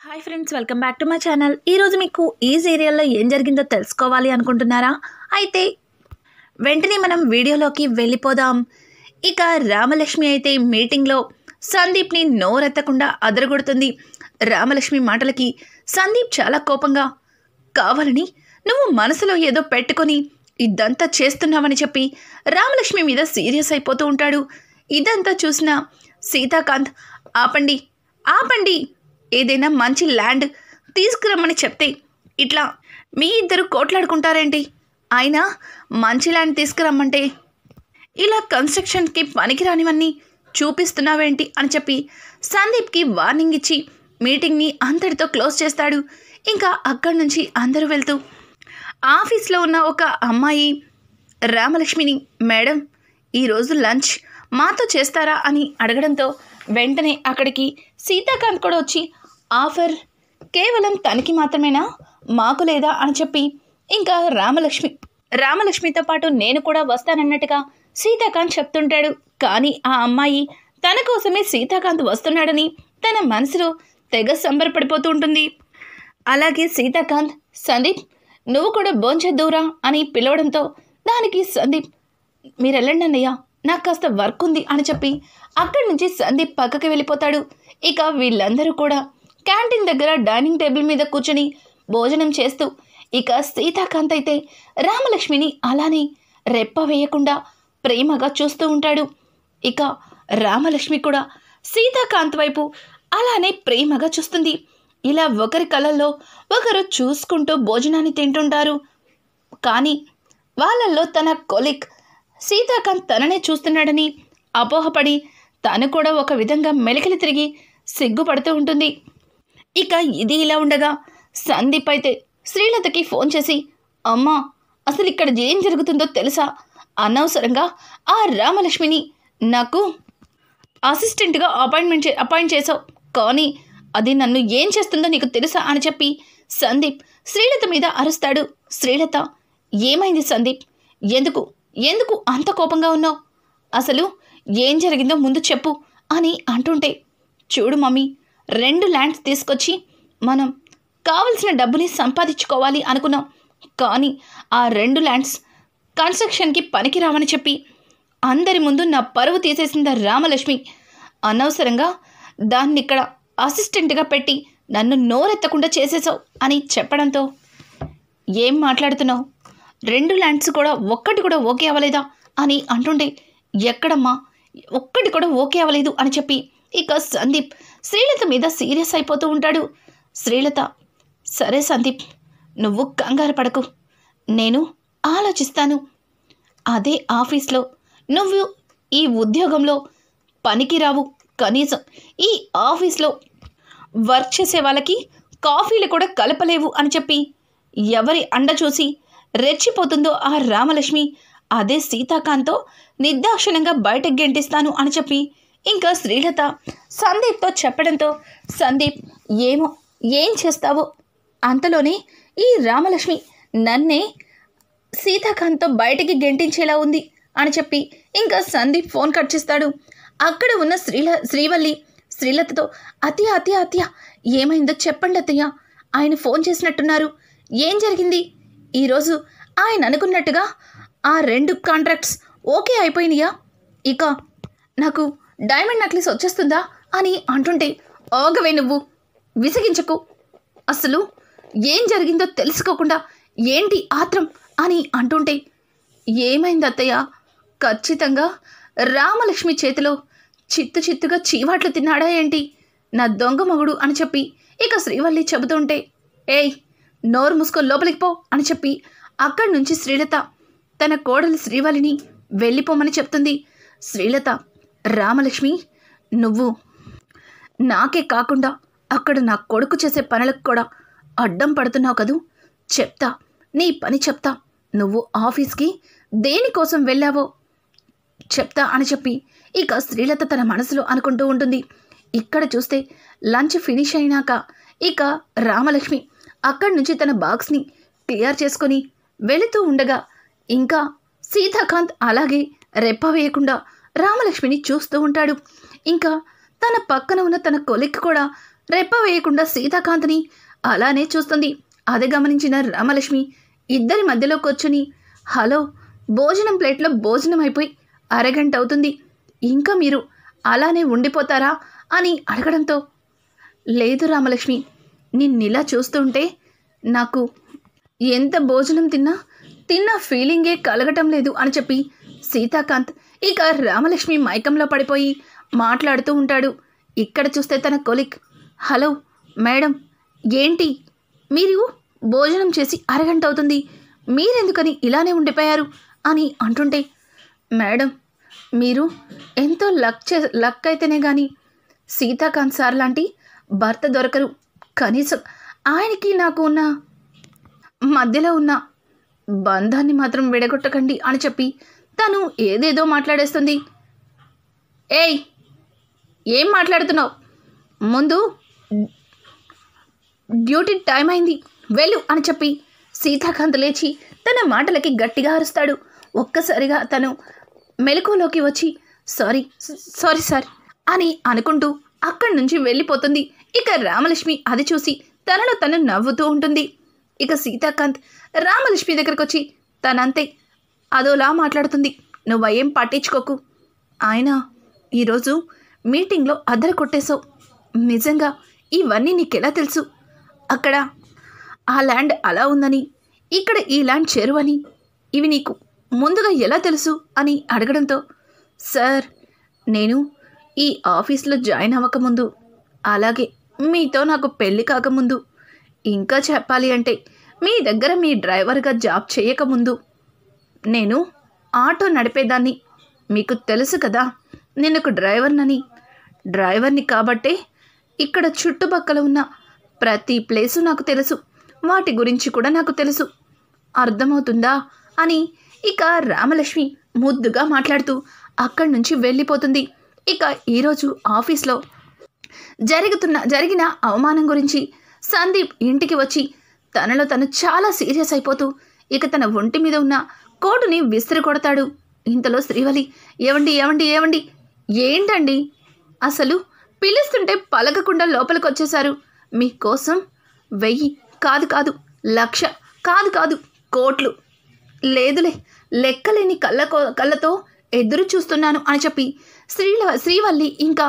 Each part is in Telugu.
Hi friends, welcome back to my channel. ఈరోజు మీకు ఈ సీరియల్లో ఏం జరిగిందో తెలుసుకోవాలి అనుకుంటున్నారా? అయితే వెంటనే మనం వీడియోలోకి వెళ్ళిపోదాం. ఇక రామలక్ష్మి అయితే మీటింగ్లో సందీప్ని నోరెత్తకుండా అదరగొడుతుంది. రామలక్ష్మి మాటలకి సందీప్ చాలా కోపంగా, కావాలని నువ్వు మనసులో ఏదో పెట్టుకొని ఇదంతా చేస్తున్నావని చెప్పి రామలక్ష్మి మీద సీరియస్ అయిపోతూ ఉంటాడు. ఇదంతా చూసిన సీతాకాంత్, ఆపండి ఆపండి, ఏదైనా మంచి ల్యాండ్ తీసుకురమ్మని చెప్తే ఇట్లా మీ ఇద్దరు కోట్లాడుకుంటారేంటి? అయినా మంచి ల్యాండ్ తీసుకురమ్మంటే ఇలా కన్స్ట్రక్షన్కి పనికిరానివన్నీ చూపిస్తున్నావేంటి అని చెప్పి సందీప్కి వార్నింగ్ ఇచ్చి మీటింగ్ని అంతటితో క్లోజ్ చేస్తాడు. ఇంకా అక్కడి నుంచి అందరూ వెళ్తూ ఆఫీస్లో ఉన్న ఒక అమ్మాయి రామలక్ష్మిని, మేడం ఈరోజు లంచ్ మాతో చేస్తారా అని అడగడంతో వెంటనే అక్కడికి సీతాకాంత్ కూడా వచ్చి, ఆఫర్ కేవలం తనకి మాత్రమేనా, మాకు లేదా అని చెప్పి ఇంకా రామలక్ష్మితో పాటు నేను కూడా వస్తానన్నట్టుగా సీతాకాంత్ చెప్తుంటాడు. కానీ ఆ అమ్మాయి తన కోసమే సీతాకాంత్ వస్తున్నాడని తన మనసులో తెగ సంబరపడిపోతూ ఉంటుంది. అలాగే సీతాకాంత్, సందీప్ నువ్వు కూడా భోంచేద్దువురా అని పిలవడంతో దానికి సందీప్, మీరు వెళ్ళండి అన్నయ్య, నాకు కాస్త వర్క్ ఉంది అని చెప్పి అక్కడి నుంచి సందీప్ పక్కకి వెళ్ళిపోతాడు. ఇక వీళ్ళందరూ కూడా క్యాంటీన్ దగ్గర డైనింగ్ టేబుల్ మీద కూర్చొని భోజనం చేస్తూ, ఇక సీతాకాంత్ అయితే రామలక్ష్మిని అలానే రెప్ప వేయకుండా ప్రేమగా చూస్తూ ఉంటాడు. ఇక రామలక్ష్మి కూడా సీతాకాంత్ వైపు అలానే ప్రేమగా చూస్తుంది. ఇలా ఒకరి కళ్ళల్లో ఒకరు చూసుకుంటూ భోజనాన్ని తింటుంటారు. కానీ వాళ్ళల్లో తన కొలీగ్ సీతాకాంత్ తననే చూస్తున్నాడని అపోహపడి తను కూడా ఒక విధంగా మెలికలు తిరిగి సిగ్గుపడుతూ ఉంటుంది. ఇక ఇది ఇలా ఉండగా సందీప్ అయితే శ్రీలతకి ఫోన్ చేసి, అమ్మా అసలు ఇక్కడ ఏం జరుగుతుందో తెలుసా? అనవసరంగా ఆ రామలక్ష్మిని నాకు అసిస్టెంట్గా అపాయింట్ చేసావు, కానీ అది నన్ను ఏం చేస్తుందో నీకు తెలుసా అని చెప్పి సందీప్ శ్రీలత మీద అరుస్తాడు. శ్రీలత, ఏమైంది సందీప్, ఎందుకు అంత కోపంగా ఉన్నావు? అసలు ఏం జరిగిందో ముందు చెప్పు అని అంటుంటే, చూడు మమ్మీ, 2 ల్యాండ్స్ తీసుకొచ్చి మనం కావలసిన డబ్బుని సంపాదించుకోవాలి అనుకున్నాం. కానీ ఆ 2 ల్యాండ్స్ కన్స్ట్రక్షన్కి పనికిరావని చెప్పి అందరి ముందు నా పరువు తీసేసింది రామలక్ష్మి. అనవసరంగా దాన్ని ఇక్కడ అసిస్టెంట్గా పెట్టి నన్ను నోరెత్తకుండా చేసేసావు అని చెప్పడంతో, ఏం మాట్లాడుతున్నావు? 2 ల్యాండ్స్ కూడా ఒక్కటి కూడా ఓకే అవ్వలేదా అని అంటుండే, ఎక్కడమ్మా ఒక్కటి కూడా ఓకే అవ్వలేదు అని చెప్పి ఇక సందీప్ శ్రీలత మీద సీరియస్ అయిపోతూ ఉంటాడు. శ్రీలత, సరే సందీప్, నువ్వు కంగారు పడకు, నేను ఆలోచిస్తాను. అదే ఆఫీస్లో నువ్వు ఈ ఉద్యోగంలో పనికిరావు, కనీసం ఈ ఆఫీస్లో వర్క్ చేసే వాళ్ళకి కాఫీలు కూడా కలపలేవు అని చెప్పి ఎవరి అండ చూసి రెచ్చిపోతుందో ఆ రామలక్ష్మి, అదే సీతాకాంత్తో నిర్దాక్షిణ్యంగా బయటకు గెంటిస్తాను అని చెప్పి ఇంకా శ్రీలత సందీప్తో చెప్పడంతో, సందీప్ ఏం చేస్తావో, అంతలోనే ఈ రామలక్ష్మి నన్నే సీతాకాంత్తో బయటికి గెంటించేలా ఉంది అని చెప్పి ఇంకా సందీప్ ఫోన్ కట్ చేస్తాడు. అక్కడ ఉన్న శ్రీవల్లి శ్రీలతతో, అత్తయ్య ఏమైందో చెప్పండి అత్తయ్య, ఆయన ఫోన్ చేసినట్టున్నారు, ఏం జరిగింది? ఈరోజు ఆయన అనుకున్నట్టుగా ఆ 2 కాంట్రాక్ట్స్ ఓకే అయిపోయినాయా? ఇక నాకు డైమండ్ నెక్లెస్ వచ్చేస్తుందా అని అంటుంటే, ఆగవే నువ్వు, విసిగించకు, అసలు ఏం జరిగిందో తెలుసుకోకుండా ఏంటి ఆత్రం అని అంటుంటే, ఏమైంది అత్తయ్య, ఖచ్చితంగా రామలక్ష్మి చేతిలో చిత్తుగా చీవాట్లు తిన్నాడా ఏంటి నా దొంగ మగుడు అని చెప్పి ఇక శ్రీవల్లి చెబుతుంటే, ఏయ్ నోరు మూసుకొని లోపలికి పో అని చెప్పి అక్కడి నుంచి శ్రీలత తన కోడలు శ్రీవల్లిని వెళ్ళిపోమని చెప్తుంది. శ్రీలత, రామలక్ష్మి, నువ్వు నాకే కాకుండా అక్కడ నా కొడుకు చేసే పనులకు కూడా అడ్డం పడుతున్నావు కదూ, చెప్తా, నీ పని చెప్తా, నువ్వు ఆఫీస్కి దేనికోసం వెళ్ళావో చెప్తా అని చెప్పి ఇక శ్రీలత తన మనసులో అనుకుంటూ ఉంటుంది. ఇక్కడ చూస్తే లంచ్ ఫినిష్ అయినాక ఇక రామలక్ష్మి అక్కడి నుంచి తన బాక్స్ని క్లియర్ చేసుకొని వెళుతూ ఉండగా ఇంకా సీతాకాంత్ అలాగే రెప్ప వేయకుండా రామలక్ష్మిని చూస్తూ ఉంటాడు. ఇంకా తన పక్కన ఉన్న తన కొలిక్ కూడా రెప్ప వేయకుండా సీతాకాంత్ని అలానే చూస్తుంది. అది గమనించిన రామలక్ష్మి ఇద్దరి మధ్యలో కూర్చుని, హలో, భోజనం ప్లేట్లో భోజనం అయిపోయి అరగంట అవుతుంది, ఇంకా మీరు అలానే ఉండిపోతారా అని అడగడంతో, లేదు రామలక్ష్మి, నిన్నిలా చూస్తుంటే నాకు ఎంత భోజనం తిన్నా ఫీలింగే కలగటం లేదు అని చెప్పి సీతాకాంత్ ఇక రామలక్ష్మి మైకంలో పడిపోయి మాట్లాడుతూ ఉంటాడు. ఇక్కడ చూస్తే తన కొలిక్, హలో మేడం, ఏంటి మీరు భోజనం చేసి అరగంట అవుతుంది, మీరెందుకని ఇలానే ఉండిపోయారు అని అంటుంటే, మేడం మీరు ఎంతో లక్ అయితేనే కానీ సీతాకాంత్ సార్ లాంటి భర్త దొరకరు, కనీసం ఆయనకి నాకు ఉన్న మధ్యలో ఉన్న బంధాన్ని మాత్రం విడగొట్టకండి అని చెప్పి తను ఏదేదో మాట్లాడేస్తుంది. ఏయ్, ఏం మాట్లాడుతున్నావు, ముందు డ్యూటీ టైం అయింది, వెళ్ళు అని చెప్పి సీతాకాంత్ లేచి తన మాటలకి గట్టిగా అరుస్తాడు. ఒక్కసారిగా తను మెలకువలోకి వచ్చి సారీ సార్ అని అనుకుంటూ అక్కడి నుంచి వెళ్ళిపోతుంది. ఇక రామలక్ష్మి అది చూసి తనలో తను నవ్వుతూ ఉంటుంది. ఇక సీతాకాంత్ రామలక్ష్మి దగ్గరకు వచ్చి తనంతే అదోలా మాట్లాడుతుంది, నువ్వేం పట్టించుకోకు, ఆయన ఈరోజు మీటింగ్లో అద్దర కొట్టేశావు, నిజంగా ఇవన్నీ నీకెలా తెలుసు, అక్కడ ఆ ల్యాండ్ అలా ఉందని, ఇక్కడ ఈ ల్యాండ్ చెరువని ఇవి నీకు ముందుగా ఎలా తెలుసు అని అడగడంతో, సార్ నేను ఈ ఆఫీస్లో జాయిన్ అవ్వకముందు, అలాగే మీతో నాకు పెళ్ళి కాకముందు, ఇంకా చెప్పాలి అంటే మీ దగ్గర మీ డ్రైవర్గా జాబ్ చేయకముందు నేను ఆటో నడిపేదాన్ని, మీకు తెలుసు కదా నేను ఒక డ్రైవర్ని కాబట్టే ఇక్కడ చుట్టుపక్కల ఉన్న ప్రతి ప్లేసు నాకు తెలుసు, వాటి గురించి కూడా నాకు తెలుసు, అర్థమవుతుందా అని ఇక రామలక్ష్మి ముద్దుగా మాట్లాడుతూ అక్కడి నుంచి వెళ్ళిపోతుంది. ఇక ఈరోజు ఆఫీస్లో జరిగిన అవమానం గురించి సందీప్ ఇంటికి వచ్చి తనలో తను చాలా సీరియస్ అయిపోతూ ఇక తన ఒంటి మీద ఉన్న కోటుని విసిరి కొడతాడు. ఇంతలో శ్రీవల్లి, ఏవండి ఏవండి ఏవండి ఏంటండి, అసలు పిలుస్తుంటే పలకకుండా లోపలికి వచ్చేశారు, మీకోసం 1000 కాదు 1,00,000 కాదు కోట్లు, లేదులే లెక్కలేని కళ్ళతో ఎదురు చూస్తున్నాను అని చెప్పి శ్రీవల్లి ఇంకా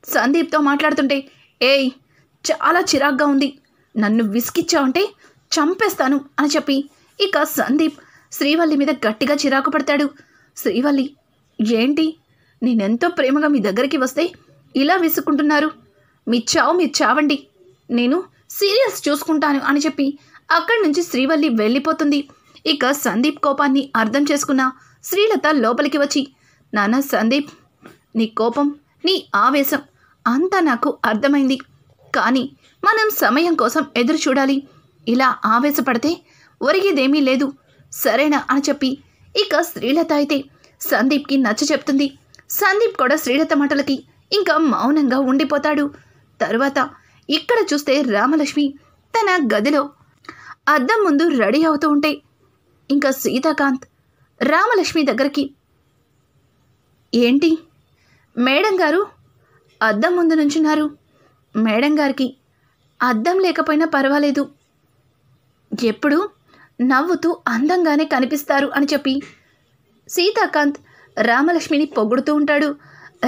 సందీప్తో మాట్లాడుతుంటే, ఏయ్ చాలా చిరాగ్గా ఉంది, నన్ను విసిగిచ్చావంటే చంపేస్తాను అని చెప్పి ఇక సందీప్ శ్రీవల్లి మీద గట్టిగా చిరాకు పడతాడు. శ్రీవల్లి, ఏంటి నేనెంతో ప్రేమగా మీ దగ్గరికి వస్తే ఇలా విసుక్కుంటున్నారు, మీరు చావండి, నేను సీరియల్స్ చూసుకుంటాను అని చెప్పి అక్కడి నుంచి శ్రీవల్లి వెళ్ళిపోతుంది. ఇక సందీప్ కోపాన్ని అర్థం చేసుకున్న శ్రీలత లోపలికి వచ్చి, నాన్న సందీప్, నీ కోపం నీ ఆవేశం అంతా నాకు అర్థమైంది, కానీ మనం సమయం కోసం ఎదురు చూడాలి, ఇలా ఆవేశపడితే ఒరిగేదేమీ లేదు, సరేనా అని చెప్పి ఇక శ్రీలత అయితే సందీప్కి నచ్చ చెప్తుంది. సందీప్ కూడా శ్రీలత మాటలకి ఇంకా మౌనంగా ఉండిపోతాడు. తరువాత ఇక్కడ చూస్తే రామలక్ష్మి తన గదిలో అద్దం ముందు రెడీ అవుతూ ఉంటే ఇంకా సీతాకాంత్ రామలక్ష్మి దగ్గరికి, ఏంటి మేడం గారు అద్దం ముందు నుంచున్నారు, మేడం గారికి అద్దం లేకపోయినా పర్వాలేదు, ఎప్పుడు నవ్వుతూ అందంగానే కనిపిస్తారు అని చెప్పి సీతాకాంత్ రామలక్ష్మిని పొగుడుతూ ఉంటాడు.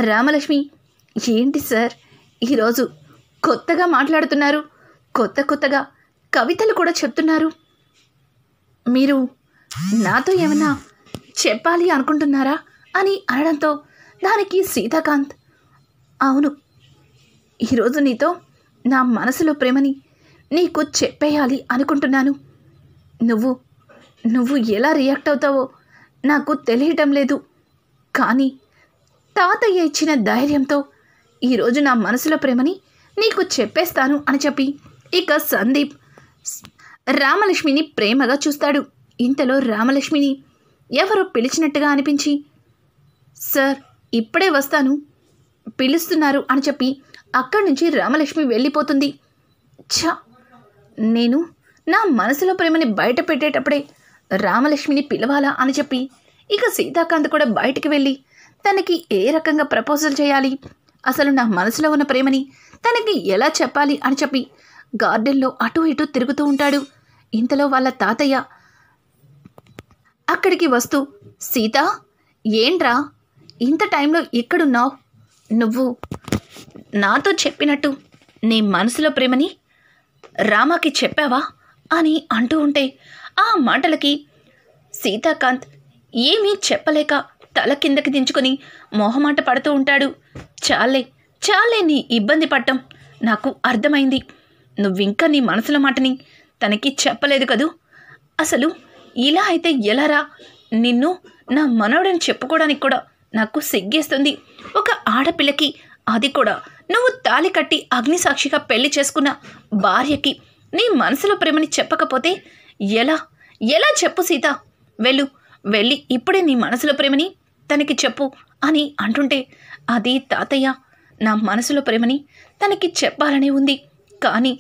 రామలక్ష్మి, ఏంటి సార్ ఈరోజు కొత్తగా మాట్లాడుతున్నారు, కొత్తగా కవితలు కూడా చెప్తున్నారు, మీరు నాతో ఏమన్నా చెప్పాలి అనుకుంటున్నారా అని అనడంతో దానికి సీతాకాంత్, అవును, ఈరోజు నీతో నా మనసులో ప్రేమని నీకు చెప్పేయాలి అనుకుంటున్నాను, నువ్వు ఎలా రియాక్ట్ అవుతావో నాకు తెలియటం లేదు, కానీ తాతయ్య ఇచ్చిన ధైర్యంతో ఈరోజు నా మనసులో ప్రేమని నీకు చెప్పేస్తాను అని చెప్పి ఇక సందీప్ రామలక్ష్మిని ప్రేమగా చూస్తాడు. ఇంతలో రామలక్ష్మిని ఎవరో పిలిచినట్టుగా అనిపించి, సార్ ఇప్పుడే వస్తాను, పిలుస్తున్నారు అని చెప్పి అక్కడి నుంచి రామలక్ష్మి వెళ్ళిపోతుంది. నేను నా మనసులో ప్రేమని బయట పెట్టేటప్పుడే రామలక్ష్మిని పిలవాలా అని చెప్పి ఇక సీతాకాంత్ కూడా బయటికి వెళ్ళి తనకి ఏ రకంగా ప్రపోజల్ చేయాలి, అసలు నా మనసులో ఉన్న ప్రేమని తనకి ఎలా చెప్పాలి అని చెప్పి గార్డెన్లో అటు ఇటు తిరుగుతూ ఉంటాడు. ఇంతలో వాళ్ళ తాతయ్య అక్కడికి వస్తూ, సీత, ఏంట్రా ఇంత టైంలో ఎక్కడున్నావు? నువ్వు నాతో చెప్పినట్టు నీ మనసులో ప్రేమని రామాకి చెప్పావా అని అంటూ ఉంటే ఆ మాటలకి సీతాకాంత్ ఏమీ చెప్పలేక తల కిందకి దించుకొని మొహమాట పడుతూ ఉంటాడు. చాలే నీ ఇబ్బంది పడటం నాకు అర్థమైంది. నువ్వింకా నీ మనసులో మాటని తనకి చెప్పలేదు కదూ. అసలు ఇలా అయితే ఎలారా? నిన్ను నా మనవడని చెప్పుకోవడానికి కూడా నాకు సిగ్గేస్తుంది. ఒక ఆడపిల్లకి, అది కూడా నువ్వు తాళి కట్టి అగ్నిసాక్షిగా పెళ్లి చేసుకున్న భార్యకి నీ మనసులో ప్రేమని చెప్పకపోతే ఎలా చెప్పు సీత. వెళ్ళి ఇప్పుడే నీ మనసులో ప్రేమని తనకి చెప్పు అని అంటుంటే, అది తాతయ్య, నా మనసులో ప్రేమని తనకి చెప్పాలని ఉంది. కానీ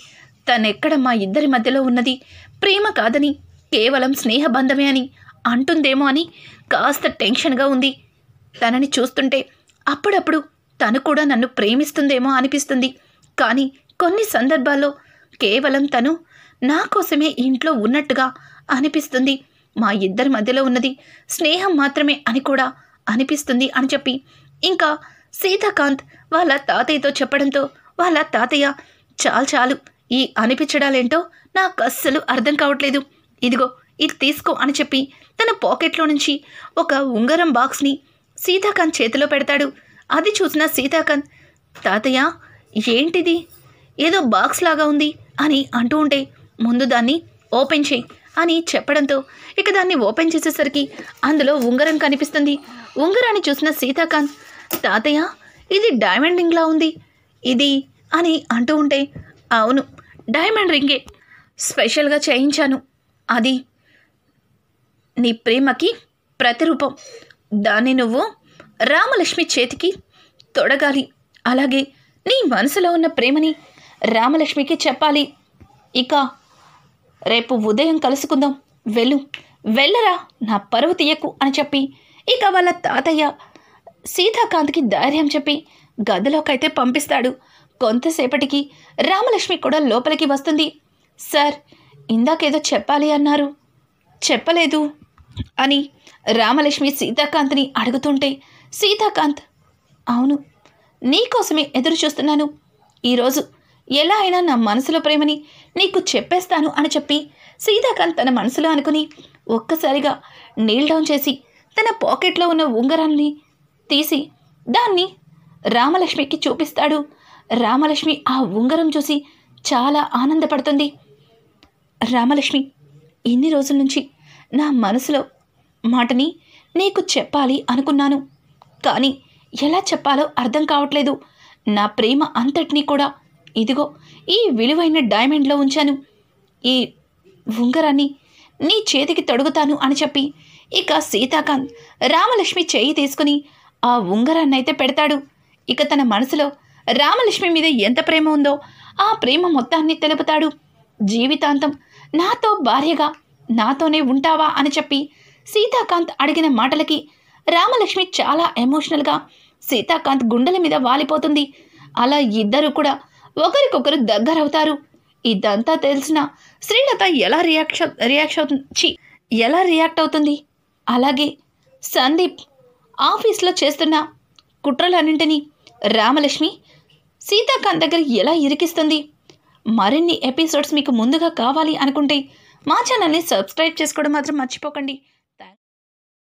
తనెక్కడ మా ఇద్దరి మధ్యలో ఉన్నది ప్రేమ కాదని, కేవలం స్నేహబంధమే అని అంటుందేమో అని కాస్త టెన్షన్గా ఉంది. తనని చూస్తుంటే అప్పుడప్పుడు తను కూడా నన్ను ప్రేమిస్తుందేమో అనిపిస్తుంది. కానీ కొన్ని సందర్భాల్లో కేవలం తను నా కోసమే ఇంట్లో ఉన్నట్టుగా అనిపిస్తుంది. మా ఇద్దరి మధ్యలో ఉన్నది స్నేహం మాత్రమే అని కూడా అనిపిస్తుంది అని చెప్పి ఇంకా సీతాకాంత్ వాళ్ళ తాతయ్యతో చెప్పడంతో వాళ్ళ తాతయ్య, చాలు ఈ అనిపించడాలేంటో నాకు అస్సలు అర్థం కావట్లేదు. ఇదిగో ఇది తీసుకో అని చెప్పి తన పాకెట్లో నుంచి ఒక ఉంగరం బాక్స్ని సీతాకాంత్ చేతిలో పెడతాడు. అది చూసిన సీతాకాంత్, తాతయ్య ఏంటిది, ఏదో బాక్స్ లాగా ఉంది అని అంటూ ఉంటే, ముందు దాన్ని ఓపెన్ చేయి అని చెప్పడంతో ఇక దాన్ని ఓపెన్ చేసేసరికి అందులో ఉంగరం కనిపిస్తుంది. ఉంగరాన్ని చూసిన సీతాకాంత్, తాతయ్య ఇది డైమండ్ రింగ్లా ఉంది ఇది అని అంటూ ఉంటే, అవును డైమండ్ రింగే, స్పెషల్గా చేయించాను. అది నీ ప్రేమకి ప్రతిరూపం. దాన్ని నువ్వు రామలక్ష్మి చేతికి తొడగాలి. అలాగే నీ మనసులో ఉన్న ప్రేమని రామలక్ష్మికి చెప్పాలి. ఇక రేపు ఉదయం కలుసుకుందాం, వెళ్ళరా, నా పరువు తీయకు అని చెప్పి ఇక వాళ్ళ తాతయ్య సీతాకాంత్కి ధైర్యం చెప్పి గదిలోకైతే పంపిస్తాడు. కొంతసేపటికి రామలక్ష్మి కూడా లోపలికి వస్తుంది. సార్, ఇందాకేదో చెప్పాలి అన్నారు, చెప్పలేదు అని రామలక్ష్మి సీతాకాంత్ని అడుగుతుంటే, సీతాకాంత్, అవును నీకోసమే ఎదురు చూస్తున్నాను. ఈరోజు ఎలా అయినా నా మనసులో ప్రేమని నీకు చెప్పేస్తాను అని చెప్పి సీతాకాంత్ తన మనసులో అనుకుని ఒక్కసారిగా నీల్ డౌన్ చేసి తన పాకెట్లో ఉన్న ఉంగరాన్ని తీసి దాన్ని రామలక్ష్మికి చూపిస్తాడు. రామలక్ష్మి ఆ ఉంగరం చూసి చాలా ఆనందపడుతుంది. రామలక్ష్మి, ఇన్ని రోజుల నుంచి నా మనసులో మాటని నీకు చెప్పాలి అనుకున్నాను, కానీ ఎలా చెప్పాలో అర్థం కావట్లేదు. నా ప్రేమ అంతటినీ కూడా ఇదిగో ఈ విలువైన డైమండ్లో ఉంచాను. ఈ ఉంగరాన్ని నీ చేతికి తొడుగుతాను అని చెప్పి ఇక సీతాకాంత్ రామలక్ష్మి చేయి తీసుకుని ఆ ఉంగరాన్ని అయితే పెడతాడు. ఇక తన మనసులో రామలక్ష్మి మీద ఎంత ప్రేమ ఉందో ఆ ప్రేమ మొత్తాన్ని తెలుపుతాడు. జీవితాంతం నాతో భార్యగా నాతోనే ఉంటావా అని చెప్పి సీతాకాంత్ అడిగిన మాటలకి రామలక్ష్మి చాలా ఎమోషనల్గా సీతాకాంత్ గుండెల మీద వాలిపోతుంది. అలా ఇద్దరు కూడా ఒకరికొకరు దగ్గరవుతారు. ఇదంతా తెలిసిన శ్రీలత ఎలా రియాక్ట్ అవుతుంది? అలాగే సందీప్ ఆఫీస్లో చేస్తున్న కుట్రలన్నింటినీ రామలక్ష్మి సీతాకాంత్ దగ్గర ఎలా ఇరికిస్తుంది? మరిన్ని ఎపిసోడ్స్ మీకు ముందుగా కావాలి అనుకుంటే మా ఛానల్ని సబ్స్క్రైబ్ చేసుకోవడం మాత్రం మర్చిపోకండి.